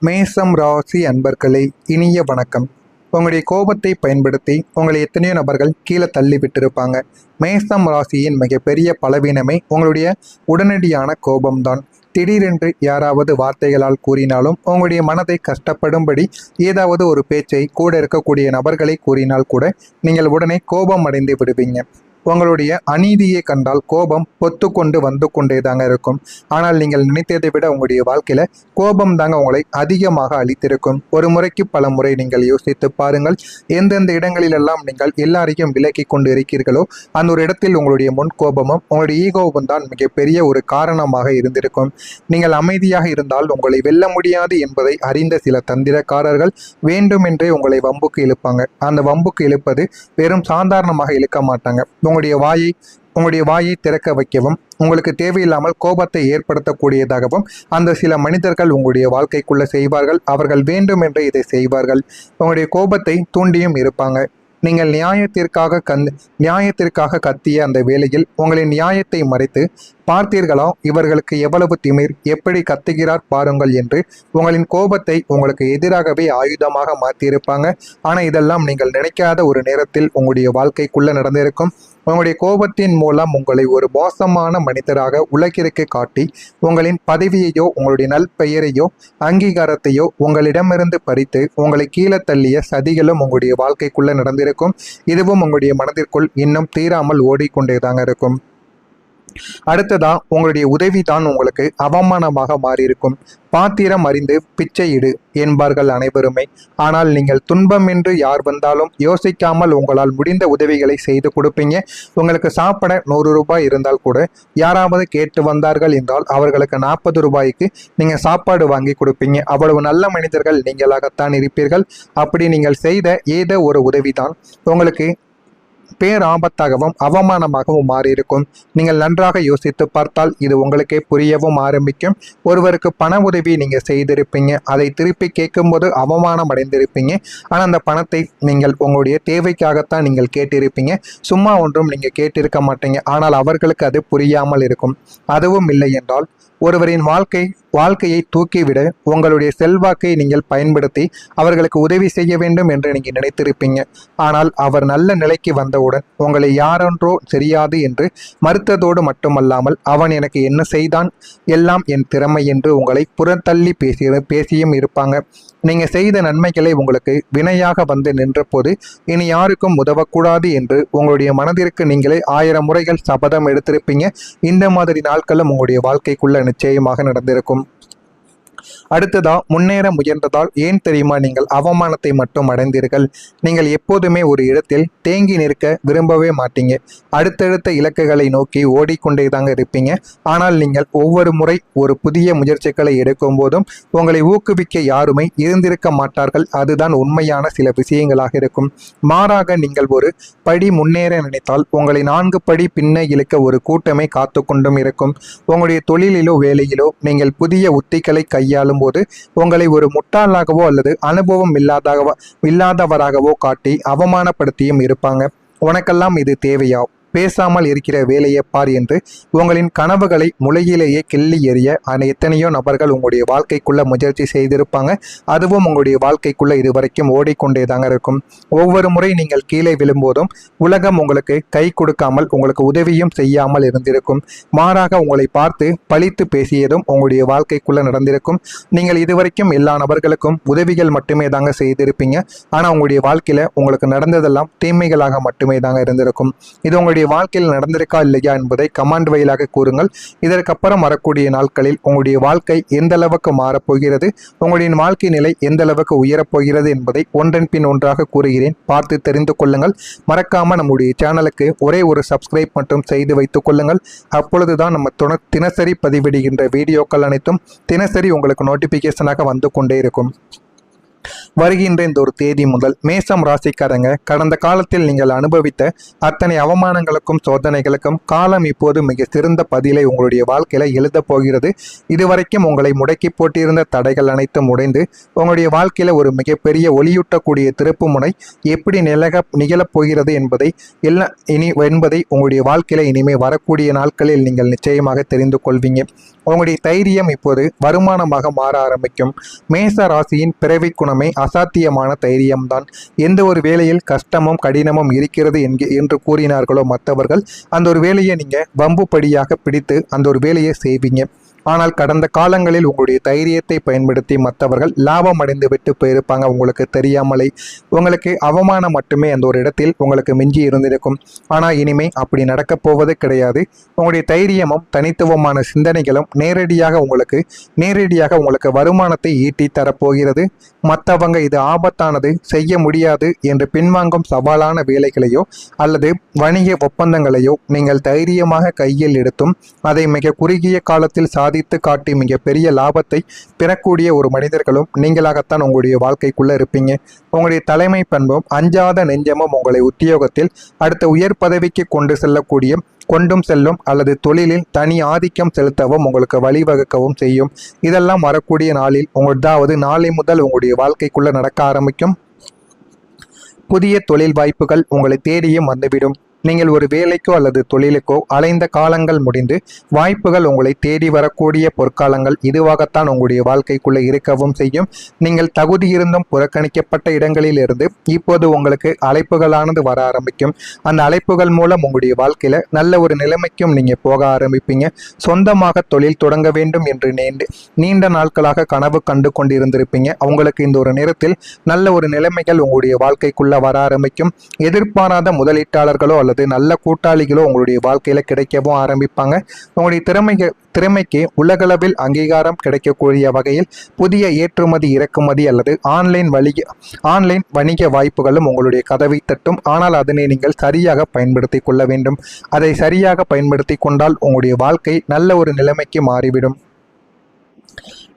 மேசம் ராசி அன்பர்களே, இனிய வணக்கம். உங்களுடைய கோபத்தை பயன்படுத்தி உங்களை எத்தனையோ நபர்கள் கீழே தள்ளி விட்டிருப்பாங்க. மேசம் ராசியின் மிகப்பெரிய பலவீனமே உங்களுடைய உடனடியான கோபம்தான். திடீரென்று யாராவது வார்த்தைகளால் கூறினாலும் உங்களுடைய மனதை கஷ்டப்படும்படி ஏதாவது ஒரு பேச்சை கூட இருக்கக்கூடிய நபர்களை கூறினால் கூட நீங்கள் உடனே கோபம் அடைந்து விடுவீங்க. உங்களுடைய அநீதியை கண்டால் கோபம் பொத்து கொண்டு வந்து கொண்டே தாங்க இருக்கும். ஆனால் நீங்கள் நினைத்ததை விட உங்களுடைய வாழ்க்கையில கோபம் தாங்க உங்களை அதிகமாக அளித்திருக்கும். ஒரு முறைக்கு பல முறை நீங்கள் யோசித்து பாருங்கள். எந்தெந்த இடங்களிலெல்லாம் நீங்கள் எல்லாரையும் விலக்கி கொண்டு இருக்கிறீர்களோ அந்த ஒரு இடத்தில் உங்களுடைய முன் கோபமும் உங்களுடைய ஈகோவும் தான் மிகப்பெரிய ஒரு காரணமாக இருந்திருக்கும். நீங்கள் அமைதியாக இருந்தால் உங்களை வெல்ல முடியாது என்பதை அறிந்த சில தந்திரக்காரர்கள் வேண்டுமென்றே உங்களை வம்புக்கு இழுப்பாங்க. அந்த வம்புக்கு இழுப்பது வெறும் சாதாரணமாக இழுக்க மாட்டாங்க. உங்களுடைய வாயை திறக்க வைக்கவும் உங்களுக்கு தேவையில்லாமல் கோபத்தை ஏற்படுத்தக்கூடியதாகவும் அந்த சில மனிதர்கள் உங்களுடைய வாழ்க்கைக்குள்ள செய்வார்கள். அவர்கள் வேண்டுமென்றே இதை செய்வார்கள். உங்களுடைய கோபத்தை தூண்டியும் இருப்பாங்க. நீங்கள் நியாயத்திற்காக கத்திய அந்த வேளையில் உங்களின் நியாயத்தை மறைத்து பார்த்தீர்களா, இவர்களுக்கு எவ்வளவு திமிர், எப்படி கத்துகிறார் பாருங்கள் என்று உங்களின் கோபத்தை உங்களுக்கு எதிராகவே ஆயுதமாக மாற்றியிருப்பாங்க. ஆனால் இதெல்லாம் நீங்கள் நினைக்காத ஒரு நேரத்தில் உங்களுடைய வாழ்க்கைக்குள்ள நடந்திருக்கும். உங்களுடைய கோபத்தின் மூலம் உங்களை ஒரு மோசமான மனிதராக உலகிற்கு காட்டி உங்களின் பதவியையோ உங்களுடைய நல்பெயரையோ அங்கீகாரத்தையோ உங்களிடமிருந்து பறித்து உங்களை கீழே தள்ளிய சதிகளும் உங்களுடைய வாழ்க்கைக்குள்ள நடந்திருக்கும். இதுவும் உங்களுடைய மனதிற்குள் இன்னும் தீராமல் ஓடிக்கொண்டேதாங்க இருக்கும். அடுத்ததா உங்களுடைய உதவிதான் உங்களுக்கு அவமானமாக மாறியிருக்கும். பாத்திரம் அறிந்து பிச்சை இடு என்பார்கள் அனைவருமே. ஆனால் நீங்கள் துன்பம் என்று யார் வந்தாலும் யோசிக்காமல் உங்களால் முடிந்த உதவிகளை செய்து கொடுப்பீங்க. உங்களுக்கு சாப்பிட 100 ரூபாய் இருந்தால் கூட யாராவது கேட்டு வந்தார்கள் என்றால் அவர்களுக்கு 40 ரூபாய்க்கு நீங்கள் சாப்பாடு வாங்கி கொடுப்பீங்க. அவ்வளவு நல்ல மனிதர்கள் நீங்களாகத்தான் இருப்பீர்கள். அப்படி நீங்கள் செய்த ஏதோ ஒரு உதவிதான் உங்களுக்கு பேராபத்தாகவும் அவமானமாகவும் மாறியிருக்கும். நீங்கள் நன்றாக யோசித்து பார்த்தால் இது உங்களுக்கே புரியவும் ஆரம்பிக்கும். ஒருவருக்கு பண உதவி நீங்கள் செய்திருப்பீங்க. அதை திருப்பி கேட்கும்போது அவமானம் அடைந்திருப்பீங்க. ஆனால் அந்த பணத்தை நீங்கள் உங்களுடைய தேவைக்காகத்தான் நீங்கள் கேட்டிருப்பீங்க. சும்மா ஒன்றும் நீங்கள் கேட்டிருக்க மாட்டீங்க. ஆனால் அவர்களுக்கு அது புரியாமல் இருக்கும். அதுவும் இல்லை என்றால் ஒருவரின் வாழ்க்கையை தூக்கிவிட உங்களுடைய செல்வாக்கை நீங்கள் பயன்படுத்தி அவர்களுக்கு உதவி செய்ய வேண்டும் என்று நீங்கள் நினைத்திருப்பீங்க. ஆனால் அவர் நல்ல நிலைக்கு வந்தவுடன் உங்களை யாரென்றோ தெரியாது என்று மறுத்ததோடு மட்டுமல்லாமல் அவன் எனக்கு என்ன செய்தான், எல்லாம் என் திறமை என்று உங்களை புறத்தள்ளி பேசியும் இருப்பாங்க. நீங்கள் செய்த நன்மைகளை உங்களுக்கு வினையாக வந்து நின்ற போது இனி யாருக்கும் உதவக்கூடாது என்று உங்களுடைய மனதிற்கு நீங்களே 1000 முறைகள் சபதம் எடுத்திருப்பீங்க. இந்த மாதிரி நாட்களும் உங்களுடைய வாழ்க்கைக்குள்ள நிச்சயமாக நடந்திருக்கும். அடுத்ததா முன்னேற முயன்றதால் ஏன் தெரியுமா நீங்கள் அவமானத்தை மட்டும் அடைந்தீர்கள். நீங்கள் எப்போதுமே ஒரு இடத்தில் தேங்கி நிற்க விரும்பவே மாட்டீங்க. அடுத்தடுத்த இலக்குகளை நோக்கி ஓடிக்கொண்டே தாங்க இருப்பீங்க. ஆனால் நீங்கள் ஒவ்வொரு முறை ஒரு புதிய முயற்சிகளை எடுக்கும் போதும் உங்களை ஊக்குவிக்க யாருமே இருந்திருக்க மாட்டார்கள். அதுதான் உண்மையான சில விஷயங்களாக இருக்கும். மாறாக நீங்கள் ஒரு படி முன்னேற நினைத்தால் உங்களை 4 படி பின்ன இழுக்க ஒரு கூட்டமே காத்து கொண்டும் இருக்கும். உங்களுடைய தொழிலிலோ வேலையிலோ நீங்கள் புதிய உத்திகளை கையாளும் போது உங்களை ஒரு முட்டாளாகவோ அல்லது அனுபவம் இல்லாதவராகவோ காட்டி அவமானப்படுத்தியும் இருப்பாங்க. உனக்கெல்லாம் இது தேவையா, பேசாமல் இருக்கிற வேலையை பார் என்று உங்களின் கனவுகளை முளையிலேயே கிள்ளி எறிய எத்தனையோ நபர்கள் உங்களுடைய வாழ்க்கைக்குள்ள முயற்சி செய்திருப்பாங்க. அதுவும் உங்களுடைய வாழ்க்கைக்குள்ள இதுவரைக்கும் ஓடிக்கொண்டே தாங்க இருக்கும். ஒவ்வொரு முறை நீங்கள் கீழே விழும்போதும் உலகம் உங்களுக்கு கை கொடுக்காமல் உங்களுக்கு உதவியும் செய்யாமல் இருந்திருக்கும். மாறாக உங்களை பார்த்து பழித்து பேசியதும் உங்களுடைய வாழ்க்கைக்குள்ள நடந்திருக்கும். நீங்கள் இதுவரைக்கும் எல்லா நபர்களுக்கும் உதவிகள் மட்டுமே தாங்க செய்திருப்பீங்க. ஆனால் உங்களுடைய வாழ்க்கையில உங்களுக்கு நடந்ததெல்லாம் தீமைகளாக மட்டுமே தாங்க இருந்திருக்கும். இது உங்களுடைய வாழ்க்கையில் நடந்திருக்கா இல்லையா என்பதை கமெண்ட் வழியாக கூறுங்கள். இதற்கப்புறம் வரக்கூடிய நாட்களில் உங்களுடைய வாழ்க்கை எந்த அளவுக்கு மாறப்போகிறது, உங்களுடைய வாழ்க்கை நிலை எந்த அளவுக்கு உயரப்போகிறது என்பதை ஒன்றன் பின் ஒன்றாக கூறுகிறேன். பார்த்து தெரிந்து கொள்ளுங்கள். மறக்காம நம்முடைய சேனலுக்கு ஒரே ஒரு சப்ஸ்கிரைப் மட்டும் செய்து வைத்துக் கொள்ளுங்கள். அப்பொழுதுதான் நம்ம தினசரி பதிவிடுகின்ற வீடியோக்கள் அனைத்தும் தினசரி உங்களுக்கு நோட்டிபிகேஷனாக வந்து கொண்டே இருக்கும். வருகின்ற இந்த ஒரு தேதி முதல் மேசம் ராசிக்காரங்க கடந்த காலத்தில் நீங்கள் அனுபவித்த அத்தனை அவமானங்களுக்கும் சோதனைகளுக்கும் காலம் இப்போது மிக சிறந்த பதிலை உங்களுடைய வாழ்க்கையில எழுத போகிறது. இதுவரைக்கும் உங்களை முடக்கி போட்டிருந்த தடைகள் அனைத்தும் உடைந்து உங்களுடைய வாழ்க்கையில ஒரு மிகப்பெரிய ஒளியூட்டக்கூடிய திருப்பு முனை எப்படி நிகழப் போகிறது என்பதை உங்களுடைய வாழ்க்கையில இனிமே வரக்கூடிய நாட்களில் நீங்கள் நிச்சயமாக தெரிந்து கொள்வீங்க. உங்களுடைய தைரியம் இப்போது வருமானமாக மாற ஆரம்பிக்கும். மேச ராசியின் பிறவி குணமே அசாத்தியமான தைரியம்தான். எந்த ஒரு வேளையில் கஷ்டமும் கடினமும் இருக்கிறது என்று கூறினார்களோ மற்றவர்கள், அந்த ஒரு வேலையை நீங்க வம்புப்படியாக பிடித்து அந்த ஒரு வேலையை செய்வீங்க. ஆனால் கடந்த காலங்களில் உங்களுடைய தைரியத்தை பயன்படுத்தி மற்றவர்கள் லாபம் அடைந்து விட்டு போயிருப்பாங்க. உங்களுக்கு தெரியாமலே உங்களுக்கு அவமானம் மட்டுமே அந்த ஒரு இடத்தில் உங்களுக்கு மிஞ்சி இருந்திருக்கும். ஆனால் இனிமே அப்படி நடக்கப் போவது கிடையாது. உங்களுடைய தைரியமும் தனித்துவமான சிந்தனைகளும் நேரடியாக உங்களுக்கு வருமானத்தை ஈட்டி தரப்போகிறது. மற்றவங்க இது ஆபத்தானது, செய்ய முடியாது என்று பின்வாங்கும் சவாலான வேலைகளையோ அல்லது வணிக ஒப்பந்தங்களையோ நீங்கள் தைரியமாக கையில் எடுத்தும் அதை மிக குறுகிய காலத்தில் சாதித்து காட்டி மிக பெரிய லாபத்தை பெறக்கூடிய ஒரு மனிதர்களும் நீங்களாகத்தான் உங்களுடைய வாழ்க்கைக்குள்ள இருப்பீங்க. உங்களுடைய தலைமை பண்பும் அஞ்சாத நெஞ்சமும் உங்களை உத்தியோகத்தில் அடுத்த உயர் பதவிக்கு கொண்டும் செல்லும் அல்லது தொழிலில் தனி ஆதிக்கம் செலுத்தவும் உங்களுக்கு வழிவகுக்கவும் செய்யும். இதெல்லாம் வரக்கூடிய நாளில் நாளை முதல் உங்களுடைய வாழ்க்கைக்குள்ள நடக்க ஆரம்பிக்கும். புதிய தொழில் வாய்ப்புகள் உங்களை தேடியும் வந்துவிடும். நீங்கள் ஒரு வேலைக்கோ அல்லது தொழிலுக்கோ அலைந்த காலங்கள் முடிந்து வாய்ப்புகள் உங்களை தேடி வரக்கூடிய பொற்காலங்கள் இதுவாகத்தான் உங்களுடைய வாழ்க்கைக்குள்ளே இருக்கவும் செய்யும். நீங்கள் தகுதி இருந்தும் புறக்கணிக்கப்பட்ட இடங்களில் இருந்து இப்போது உங்களுக்கு அழைப்புகளானது வர ஆரம்பிக்கும். அந்த அழைப்புகள் மூலம் உங்களுடைய வாழ்க்கையில நல்ல ஒரு நிலைமைக்கும் நீங்க போக ஆரம்பிப்பீங்க. சொந்தமாக தொழில் தொடங்க வேண்டும் என்று நீண்ட நாட்களாக கனவு கண்டு கொண்டிருந்திருப்பீங்க. அவங்களுக்கு இந்த ஒரு நேரத்தில் நல்ல ஒரு நிலைமைகள் உங்களுடைய வாழ்க்கைக்குள்ள வர ஆரம்பிக்கும். எதிர்பாராத முதலீட்டாளர்களோ நல்ல கூட்டாளிகளோ உங்களுடைய வாழ்க்கையில கிடைக்கவும் ஆரம்பிப்பாங்க. உங்களுடைய திறமைக்கு உலகளவில் அங்கீகாரம் கிடைக்கக்கூடிய வகையில் புதிய ஏற்றுமதி இறக்குமதி அல்லது ஆன்லைன் வணிக வாய்ப்புகளும் உங்களுடைய கதவை தட்டும். ஆனால் அதனை நீங்கள் சரியாக பயன்படுத்தி கொள்ள வேண்டும். அதை சரியாக பயன்படுத்தி கொண்டால் உங்களுடைய வாழ்க்கை நல்ல ஒரு நிலைமைக்கு மாறிவிடும்.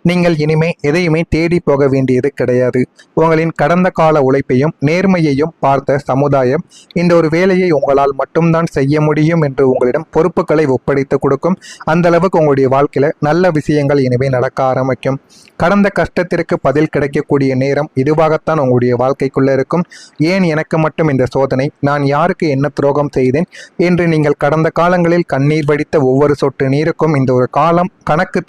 நீங்கள் இனிமே எதையுமே தேடி போக வேண்டியது கிடையாது. உங்களின் கடந்த கால உழைப்பையும் நேர்மையையும் பார்த்த சமுதாயம் இந்த ஒரு வேலையை உங்களால் மட்டும்தான் செய்ய முடியும் என்று உங்களிடம் பொறுப்புகளை ஒப்படைத்து கொடுக்கும். அந்த அளவுக்கு உங்களுடைய வாழ்க்கையில நல்ல விஷயங்கள் இனிமே நடக்க ஆரம்பிக்கும். கடந்த கஷ்டத்திற்கு பதில் கிடைக்கக்கூடிய நேரம் இதுவாகத்தான் உங்களுடைய வாழ்க்கைக்குள்ள இருக்கும். ஏன் எனக்கு மட்டும் இந்த சோதனை, நான் யாருக்கு என்ன துரோகம் செய்தேன் என்று நீங்கள் கடந்த காலங்களில் கண்ணீர் வடித்த ஒவ்வொரு சொட்டு நீருக்கும் இந்த ஒரு காலம் கணக்கு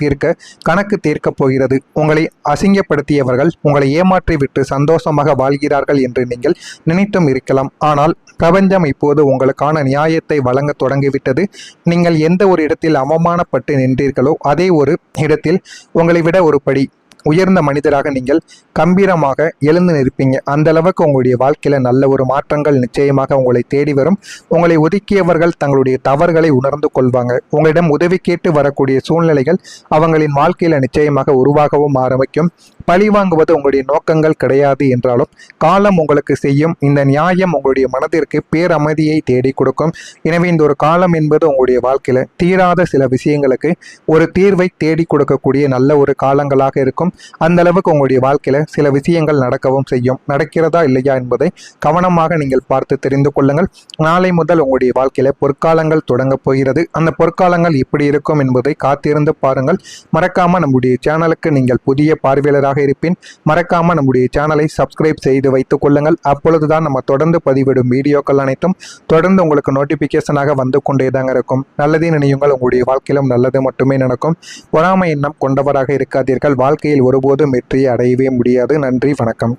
தீர்க்க போகிறது. உங்களை அசிங்கப்படுத்தியவர்கள் உங்களை ஏமாற்றி விட்டு சந்தோஷமாக வாழ்கிறார்கள் என்று நீங்கள் நினைத்தும் இருக்கலாம். ஆனால் பிரபஞ்சம் இப்போது உங்களுக்கான நியாயத்தை வழங்க தொடங்கிவிட்டது. நீங்கள் எந்த ஒரு இடத்தில் அவமானப்பட்டு நின்றீர்களோ அதே ஒரு இடத்தில் உங்களை விட ஒரு படி உயர்ந்த மனிதராக நீங்கள் கம்பீரமாக எழுந்து நிற்பீங்க. அந்த அளவுக்கு உங்களுடைய வாழ்க்கையில நல்ல ஒரு மாற்றங்கள் நிச்சயமாக உங்களை தேடி வரும். உங்களை ஒதுக்கியவர்கள் தங்களுடைய தவறுகளை உணர்ந்து கொள்வாங்க. உங்களிடம் உதவி கேட்டு வரக்கூடிய சூழ்நிலைகள் அவங்களின் வாழ்க்கையில நிச்சயமாக உருவாகவும் ஆரம்பிக்கும். பழி வாங்குவது உங்களுடைய நோக்கங்கள் கிடையாது என்றாலும் காலம் உங்களுக்கு செய்யும் இந்த நியாயம் உங்களுடைய மனதிற்கு பேரமைதியை தேடி கொடுக்கும். எனவே இந்த ஒரு காலம் என்பது உங்களுடைய வாழ்க்கையில தீராத சில விஷயங்களுக்கு ஒரு தீர்வை தேடி கொடுக்கக்கூடிய நல்ல ஒரு காலங்களாக இருக்கும். அந்த அளவுக்கு உங்களுடைய வாழ்க்கையில சில விஷயங்கள் நடக்கவும் செய்யும். நடக்கிறதா இல்லையா என்பதை கவனமாக நீங்கள் பார்த்து தெரிந்து கொள்ளுங்கள். நாளை முதல் உங்களுடைய வாழ்க்கையில பொற்காலங்கள் தொடங்க போகிறது. அந்த பொற்காலங்கள் எப்படி இருக்கும் என்பதை காத்திருந்து பாருங்கள். மறக்காம நம்முடைய சேனலுக்கு நீங்கள் புதிய பார்வையாளராக இருப்பின் மறக்காம நம்முடைய சேனலை சப்ஸ்கிரைப் செய்து வைத்துக் கொள்ளுங்கள். அப்பொழுதுதான் நம்ம தொடர்ந்து பதிவிடும் வீடியோக்கள் அனைத்தும் தொடர்ந்து உங்களுக்கு நோட்டிபிகேஷனாக வந்து கொண்டேதாங்க இருக்கும். நல்லதே நினையுங்கள், உங்களுடைய வாழ்க்கையிலும் நல்லது மட்டுமே நடக்கும். பொறாமை எண்ணம் கொண்டவராக இருக்காதீர்கள். வாழ்க்கையில் ஒருபோதும் வெற்றியை அடையவே முடியாது. நன்றி, வணக்கம்.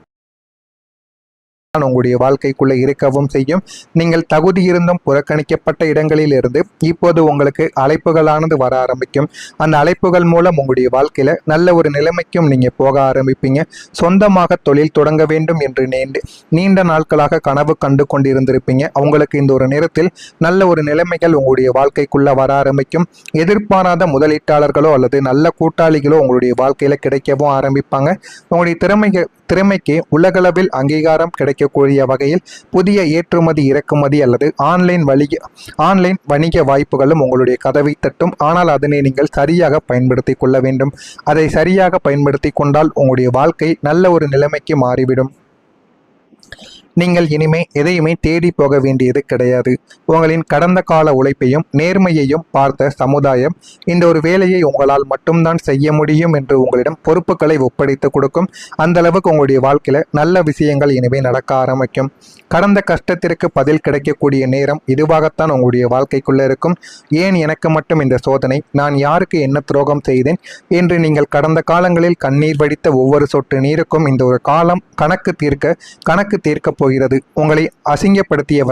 உங்களுடைய வாழ்க்கைக்குள்ள இருக்கவும் செய்யும். நீங்கள் தகுதி இருந்தும் புறக்கணிக்கப்பட்ட இடங்களில் இருந்து இப்போது உங்களுக்கு அழைப்புகளானது வர ஆரம்பிக்கும். அந்த அழைப்புகள் மூலம் உங்களுடைய வாழ்க்கையில நல்ல ஒரு நிலைமைக்கும் நீங்க போக ஆரம்பிப்பீங்க. சொந்தமாக தொழில் தொடங்க வேண்டும் என்று நீண்ட நாட்களாக கனவு கண்டு கொண்டிருந்திருப்பீங்க. அவங்களுக்கு இந்த ஒரு நேரத்தில் நல்ல ஒரு நிலைமைகள் உங்களுடைய வாழ்க்கைக்குள்ள வர ஆரம்பிக்கும். எதிர்பாராத முதலீட்டாளர்களோ அல்லது நல்ல கூட்டாளிகளோ உங்களுடைய வாழ்க்கையில கிடைக்கவும் ஆரம்பிப்பாங்க. உங்களுடைய திறமைக்கு உலகளவில் அங்கீகாரம் கிடைக்க கிடைக்கக்கூடிய வகையில் புதிய ஏற்றுமதி இறக்குமதி அல்லது ஆன்லைன் வணிக வாய்ப்புகளும் உங்களுடைய கதவை தட்டும். ஆனால் அதனை நீங்கள் சரியாக பயன்படுத்தி கொள்ள வேண்டும். அதை சரியாக பயன்படுத்தி கொண்டால் உங்களுடைய வாழ்க்கை நல்ல ஒரு நிலைமைக்கு மாறிவிடும். நீங்கள் இனிமே எதையுமே தேடி போக வேண்டியது கிடையாது. உங்களின் கடந்த கால உழைப்பையும் நேர்மையையும் பார்த்த சமுதாயம் இந்த ஒரு வேலையை உங்களால் மட்டும்தான் செய்ய முடியும் என்று உங்களிடம் பொறுப்புகளை ஒப்படைத்து கொடுக்கும். அந்த அளவுக்கு உங்களுடைய வாழ்க்கையில நல்ல விஷயங்கள் இனிமே நடக்க ஆரம்பிக்கும். கடந்த கஷ்டத்திற்கு பதில் கிடைக்கக்கூடிய நேரம் இதுவாகத்தான் உங்களுடைய வாழ்க்கைக்குள்ள இருக்கும். ஏன் எனக்கு மட்டும் இந்த சோதனை, நான் யாருக்கு என்ன துரோகம் செய்தேன் என்று நீங்கள் கடந்த காலங்களில் கண்ணீர் வடித்த ஒவ்வொரு சொட்டு நீருக்கும் இந்த ஒரு காலம் கணக்கு தீர்க்க போகிறது. உங்களை அசிங்கப்படுத்தியவர்